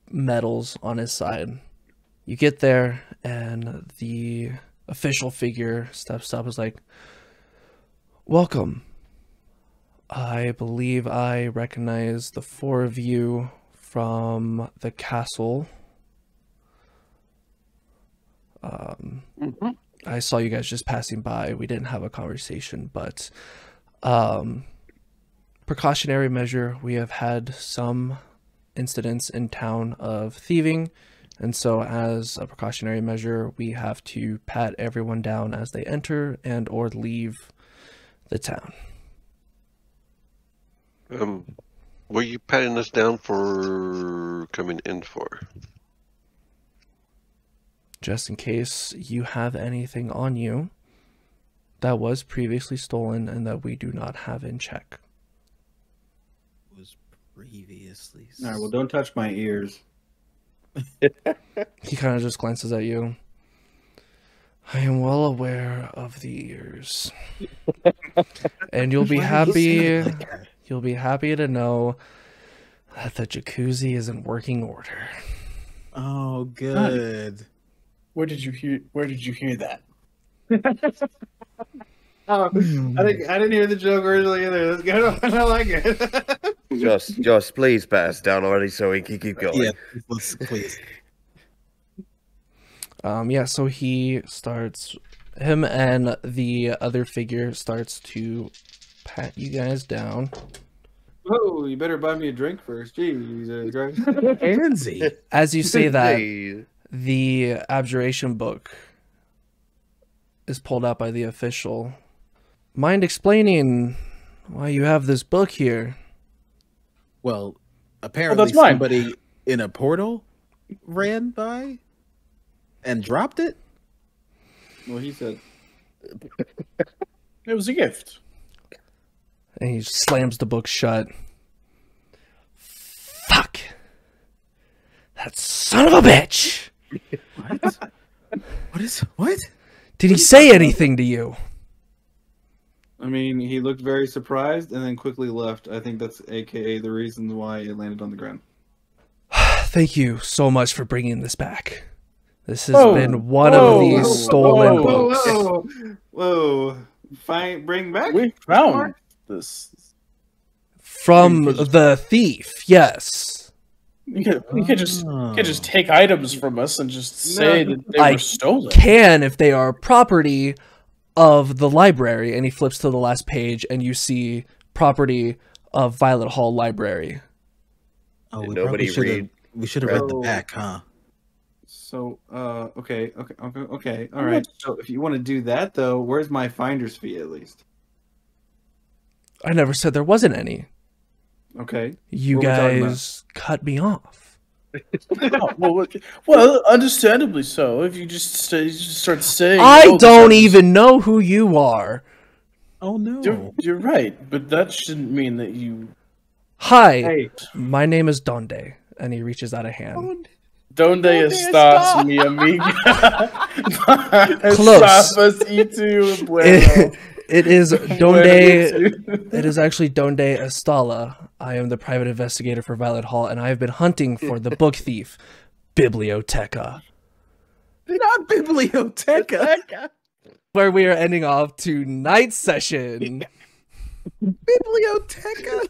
medals on his side. You get there and the official figure steps up, is like, "Welcome. I believe I recognize the four of you from the castle. I saw you guys just passing by. We didn't have a conversation, but precautionary measure, we have had some incidents in town of thieving, and so as a precautionary measure, we have to pat everyone down as they enter and or leave the town." What are you patting us down for coming in for? Just in case you have anything on you that was previously stolen and that we do not have in check. Was previously. All right, well, don't touch my ears. He kind of just glances at you. "I am well aware of the ears. And you'll be happy to know that the jacuzzi is in working order." Oh, good. Where did you hear that? Oh, I didn't hear the joke originally either. That's good. I like it. Just please pass down already so we can keep going. Yeah, please. Yeah, so him and the other figure starts to pat you guys down. Whoa, you better buy me a drink first. Jesus Christ. Pansy. As you say that, Hey. the abjuration book is pulled out by the official. "Mind explaining why you have this book here?" Well, apparently that's mine. somebody in a portal ran by and dropped it. Well, he said. It was a gift. And he slams the book shut. "Fuck! That son of a bitch!" What? Did he say anything to you? I mean, he looked very surprised and then quickly left. I think that's AKA the reason why it landed on the ground. Thank you so much for bringing this back. This has been one of these stolen books. Whoa. Fine, bring back? We found this. From the thief, yes. You could just take items from us and just say that they were stolen. Can if they are property of the library. And he flips to the last page and you see property of Violet Hall Library. Oh, nobody read. We should have read the back, huh? So, okay. All right. So if you want to do that, though, where's my finder's fee at least? I never said there wasn't any. Okay. You guys cut me off. Well, understandably so. If you just start saying, I don't even know who you are. Oh no, you're right, but that shouldn't mean that you. Hi, my name is Donde, and he reaches out a hand. Donde estás, mi amiga? Close. Sabas y tu bueno. It is Donde. It is actually Donde Estala. I am the private investigator for Violet Hall, and I have been hunting for the book thief, Biblioteca. Not Biblioteca. Where we are ending off tonight's session. Biblioteca.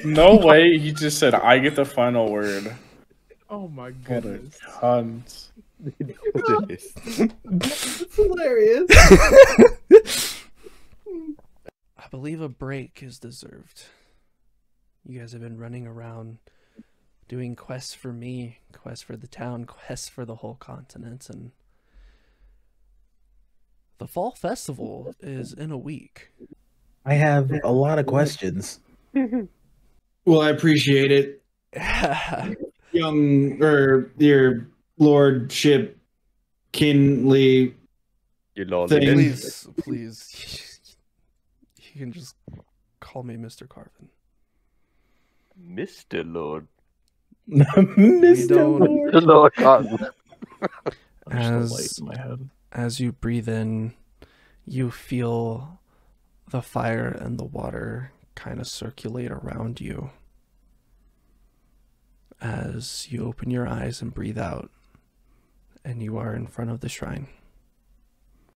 No way. He just said, "I get the final word." Oh my goodness. Hunt. That's hilarious. I believe a break is deserved. You guys have been running around doing quests for me, quests for the town, quests for the whole continent, and the fall festival is in a week. I have a lot of questions. Well, I appreciate it. Your lordship, Kinley. Your lord. Please. You can just call me Mr. Carvin. Mr. Lord. Mr. Lord Cotton. As you breathe in, you feel the fire and the water kind of circulate around you. As you open your eyes and breathe out, and you are in front of the shrine.